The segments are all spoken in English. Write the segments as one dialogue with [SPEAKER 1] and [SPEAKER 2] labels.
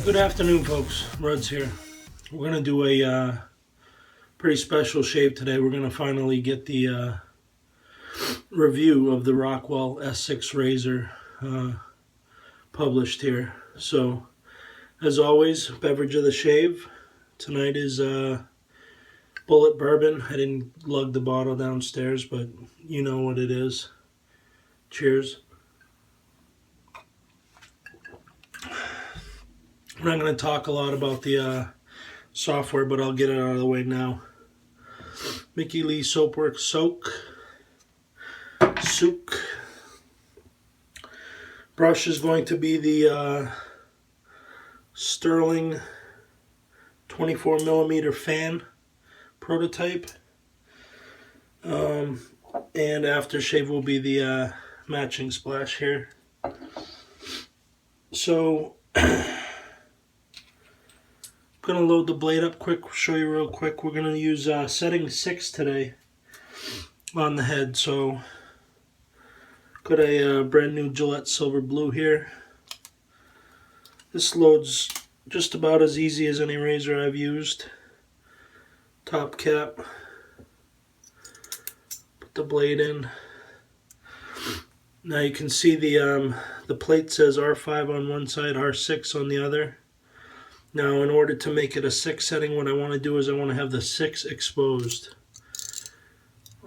[SPEAKER 1] Good afternoon, folks. Ruds here. We're going to do a pretty special shave today. We're going to finally get the review of the Rockwell S6 razor published here. So, as always, beverage of the shave. Tonight is Bulliet Bourbon. I didn't lug the bottle downstairs, but you know what it is. Cheers. I'm not going to talk a lot about the software, but I'll get it out of the way now. Mickey Lee Soapworks Soak. Brush is going to be the Sterling 24mm fan prototype. And aftershave will be the matching splash here. So, I'm going to load the blade up quick, show you real quick. We're going to use setting 6 today on the head. So, got a brand new Gillette Silver Blue here. This loads just about as easy as any razor I've used. Top cap. Put the blade in. Now you can see the plate says R5 on one side, R6 on the other. Now, in order to make it a 6 setting, what I want to do is I want to have the 6 exposed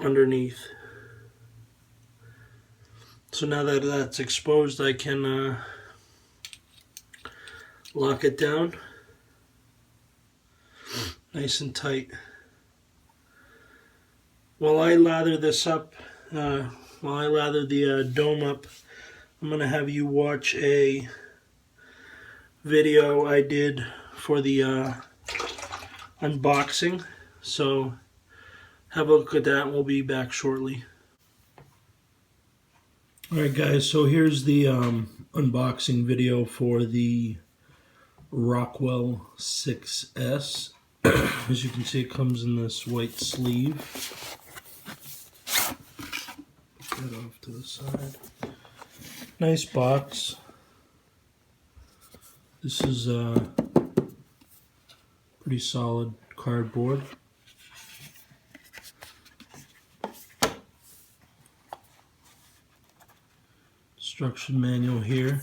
[SPEAKER 1] underneath. So now that that's exposed, I can lock it down nice and tight. While I lather this up, while I lather the dome up, I'm going to have you watch a video I did for the unboxing. So have a look at that and we'll be back shortly. Alright guys, so here's the unboxing video for the Rockwell 6S. As you can see, it comes in this white sleeve. Put that off to the side. Nice box. This is pretty solid cardboard. Instruction manual here.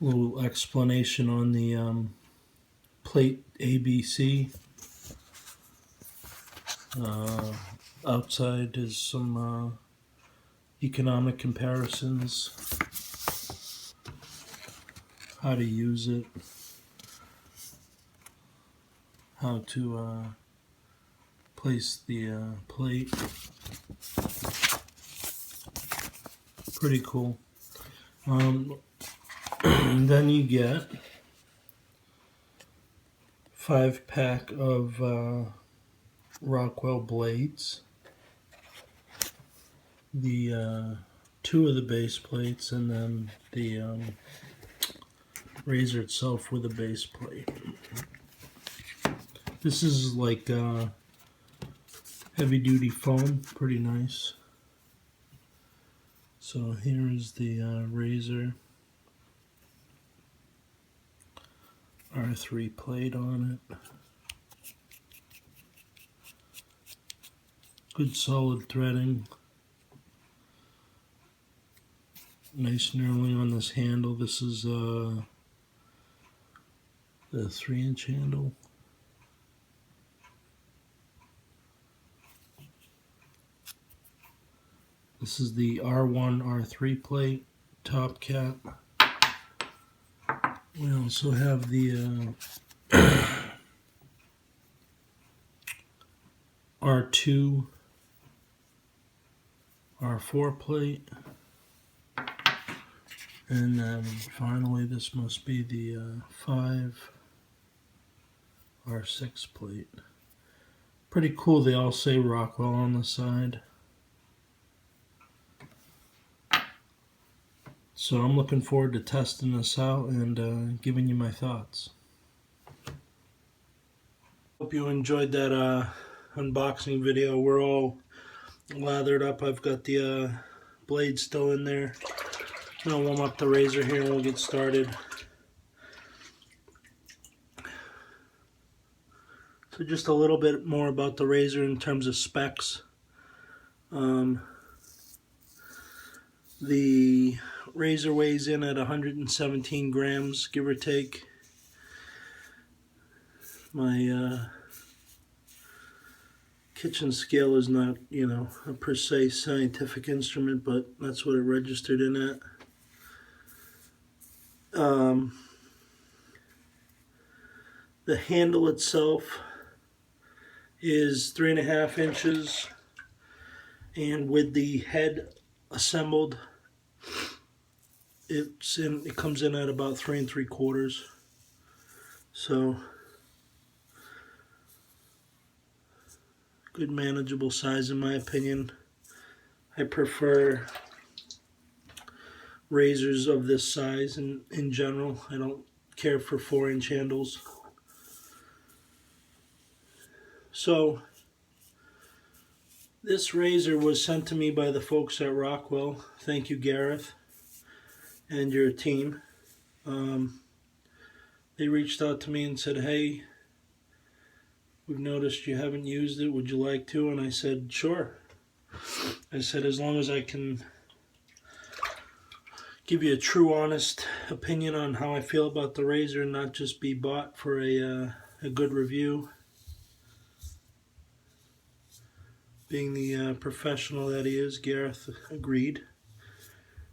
[SPEAKER 1] A little explanation on the plate ABC. Outside is some economic comparisons, how to use it, how to place the plate. Pretty cool. And then you get 5-pack of Rockwell blades, the 2 of the base plates, and then the razor itself with a base plate. This is like heavy duty foam, pretty nice. So here is the razor, R3 plate on it. Good solid threading. Nice knurling on this handle. This is the 3-inch handle. This is the R1, R3 plate, top cap. We also have the R2, R4 plate. And then finally this must be the 5 R6 plate. Pretty cool, they all say Rockwell on the side. So I'm looking forward to testing this out and giving you my thoughts. Hope you enjoyed that unboxing video. We're all lathered up. I've got the blade still in there. I'm going to warm up the razor here and we'll get started. So just a little bit more about the razor in terms of specs. The razor weighs in at 117 grams, give or take. My kitchen scale is not, a precise scientific instrument, but that's what it registered in at. The handle itself is 3.5 inches, and with the head assembled, it comes in at about 3 3/4. So good manageable size in my opinion. I prefer razors of this size in general. I don't care for 4-inch handles. So this razor was sent to me by the folks at Rockwell. Thank you, Gareth, and your team. They reached out to me and said, hey, we've noticed you haven't used it. Would you like to? And I said, sure. I said, as long as I can give you a true, honest opinion on how I feel about the razor and not just be bought for a good review. Being the professional that he is, Gareth agreed.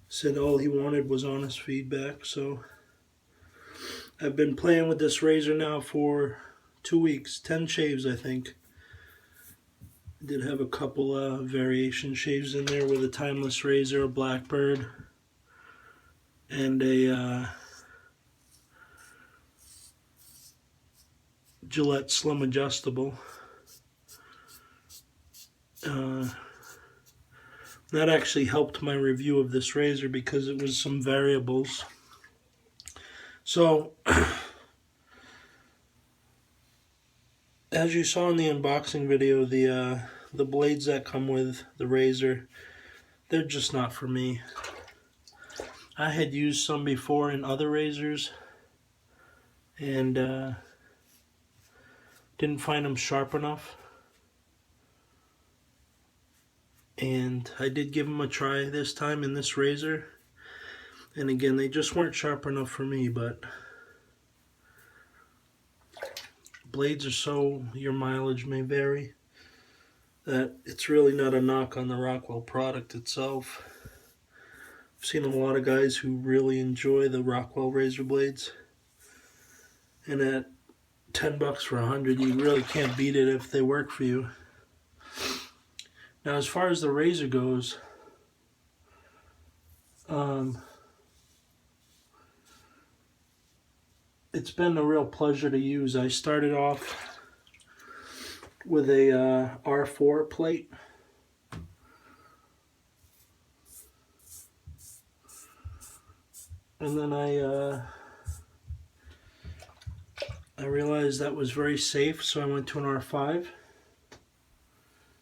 [SPEAKER 1] Said all he wanted was honest feedback. So I've been playing with this razor now for 2 weeks, 10 shaves I think. I did have a couple variation shaves in there with a timeless razor, a Blackbird, and a Gillette Slim Adjustable. That actually helped my review of this razor because it was some variables. So, as you saw in the unboxing video, the blades that come with the razor, they're just not for me. I had used some before in other razors and didn't find them sharp enough. And I did give them a try this time in this razor. And again, they just weren't sharp enough for me, but blades are so, your mileage may vary, that it's really not a knock on the Rockwell product itself. I've seen a lot of guys who really enjoy the Rockwell razor blades. And at $10 for 100, you really can't beat it if they work for you. Now, as far as the razor goes, it's been a real pleasure to use. I started off with a R4 plate. And then I realized that was very safe, so I went to an R5.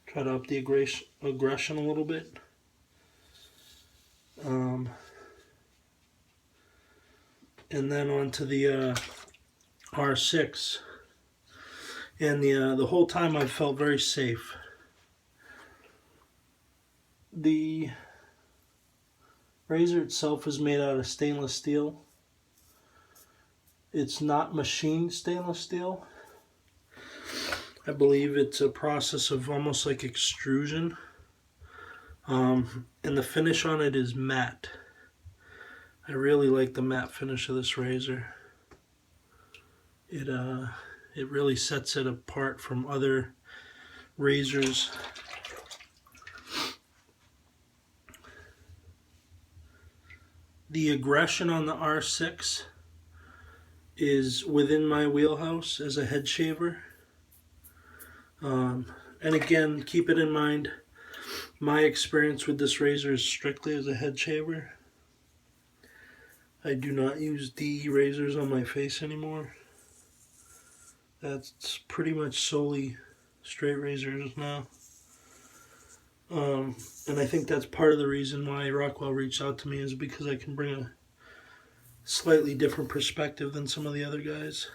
[SPEAKER 1] Try to up the aggression a little bit. And then onto the R6. And the whole time I've felt very safe. The razor itself is made out of stainless steel. It's not machined stainless steel. I believe it's a process of almost like extrusion. And the finish on it is matte. I really like the matte finish of this razor. It really sets it apart from other razors. The aggression on the R6 is within my wheelhouse as a head shaver. And again, keep it in mind, my experience with this razor is strictly as a head shaver. I do not use D razors on my face anymore. That's pretty much solely straight razors now. And I think that's part of the reason why Rockwell reached out to me, is because I can bring a slightly different perspective than some of the other guys.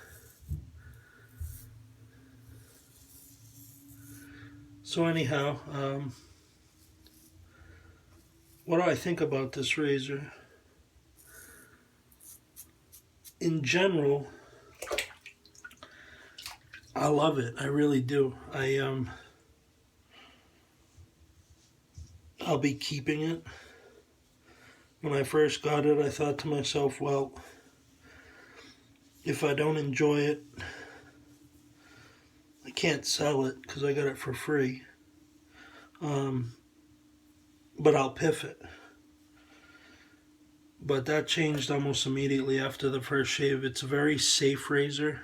[SPEAKER 1] So anyhow, what do I think about this razor? In general, I love it. I really do. I'll be keeping it. When I first got it, I thought to myself, well, if I don't enjoy it, I can't sell it because I got it for free. But I'll piff it. But that changed almost immediately after the first shave. It's a very safe razor.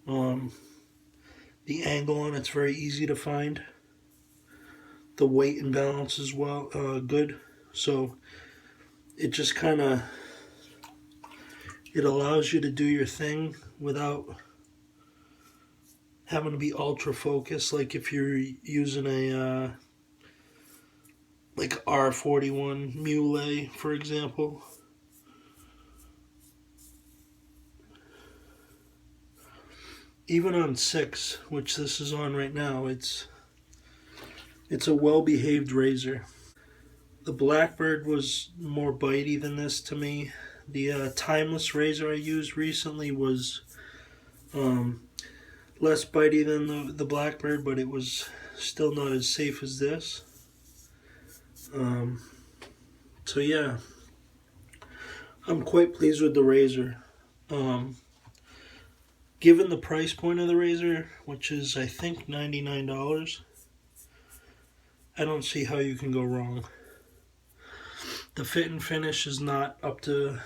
[SPEAKER 1] The angle on it's very easy to find. The weight and balance is good. So it just kind of, it allows you to do your thing without having to be ultra focused. Like if you're using a like R41 Muley, for example. Even on 6, which this is on right now, it's a well-behaved razor. The Blackbird was more bitey than this to me. The Timeless razor I used recently was less bitey than the Blackbird, but it was still not as safe as this. So yeah, I'm quite pleased with the razor. Given the price point of the razor, which is I think $99, I don't see how you can go wrong. The fit and finish is not up to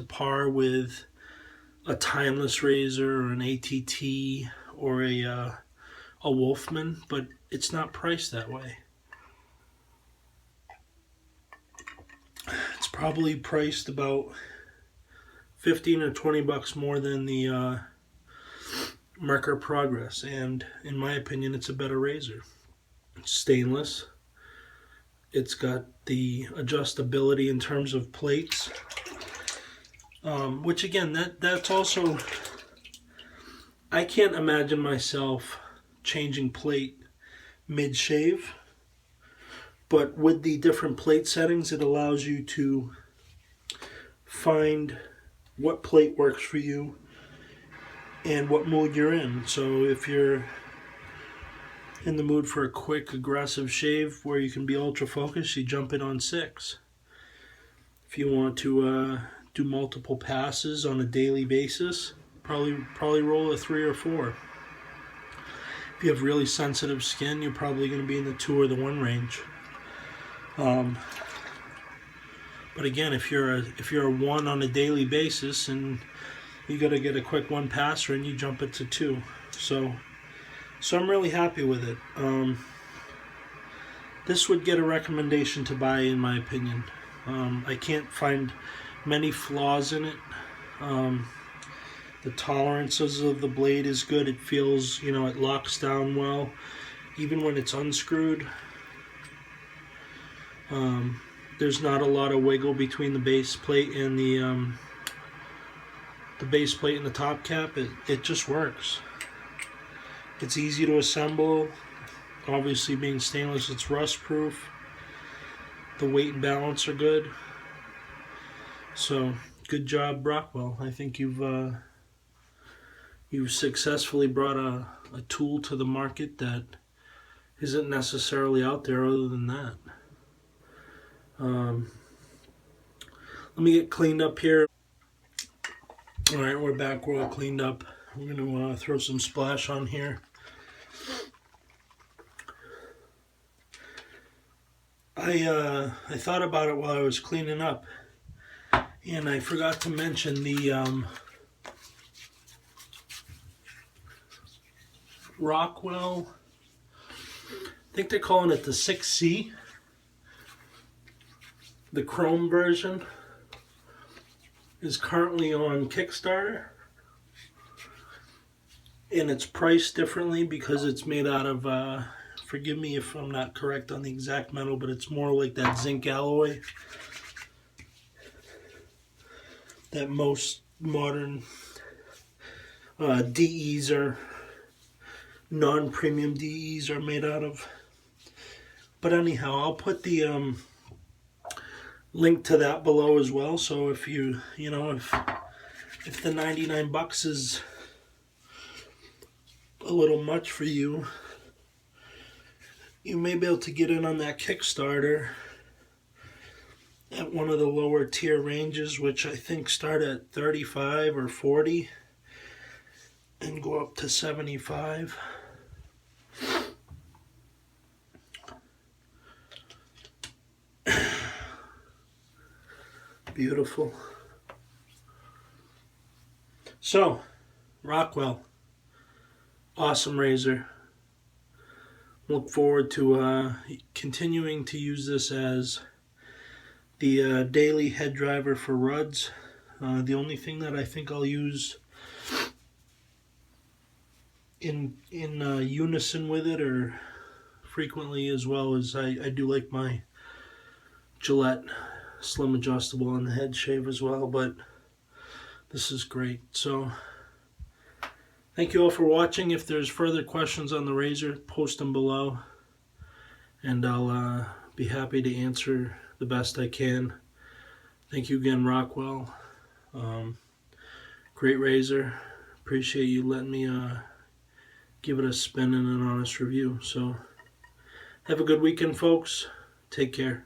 [SPEAKER 1] par with a Timeless razor or an ATT or a Wolfman, but it's not priced that way. It's probably priced about 15 or 20 bucks more than the Merkur Progress, and in my opinion, it's a better razor. It's stainless. It's got the adjustability in terms of plates, which again, that's also, I can't imagine myself changing plate mid-shave, but with the different plate settings, it allows you to find what plate works for you and what mood you're in. So if you're in the mood for a quick, aggressive shave where you can be ultra focused, you jump in on 6. If you want to do multiple passes on a daily basis, probably roll a 3 or 4. If you have really sensitive skin, you're probably going to be in the 2 or the 1 range. But again, if you're a 1 on a daily basis and you got to get a quick 1 passer, and you jump it to 2. So I'm really happy with it. This would get a recommendation to buy, in my opinion. I can't find many flaws in it. The tolerances of the blade is good. It feels, it locks down well, even when it's unscrewed. There's not a lot of wiggle between the base plate and the base plate and the top cap. It just works. It's easy to assemble. Obviously, being stainless, it's rust proof. The weight and balance are good. So good job, Rockwell. I think you've successfully brought a tool to the market that isn't necessarily out there other than that. Let me get cleaned up here. Alright, we're back. We're all cleaned up. We're going to throw some splash on here. I thought about it while I was cleaning up, and I forgot to mention the Rockwell, I think they're calling it the 6C, the chrome version, is currently on Kickstarter, and it's priced differently because it's made out of Forgive me if I'm not correct on the exact metal, but it's more like that zinc alloy that most modern DEs are, non-premium DEs are made out of. But anyhow, I'll put the link to that below as well. So if if the 99 bucks is a little much for you, you may be able to get in on that Kickstarter at one of the lower tier ranges, which I think start at 35 or 40 and go up to 75. Beautiful. So, Rockwell, awesome razor. Look forward to continuing to use this as the daily head driver for Ruds. The only thing that I think I'll use in unison with it, or frequently as well, is I do like my Gillette slim adjustable on the head shave as well, but this is great. So thank you all for watching. If there's further questions on the razor, post them below, and I'll be happy to answer the best I can. Thank you again, Rockwell. Great razor. Appreciate you letting me give it a spin and an honest review. So have a good weekend, folks. Take care.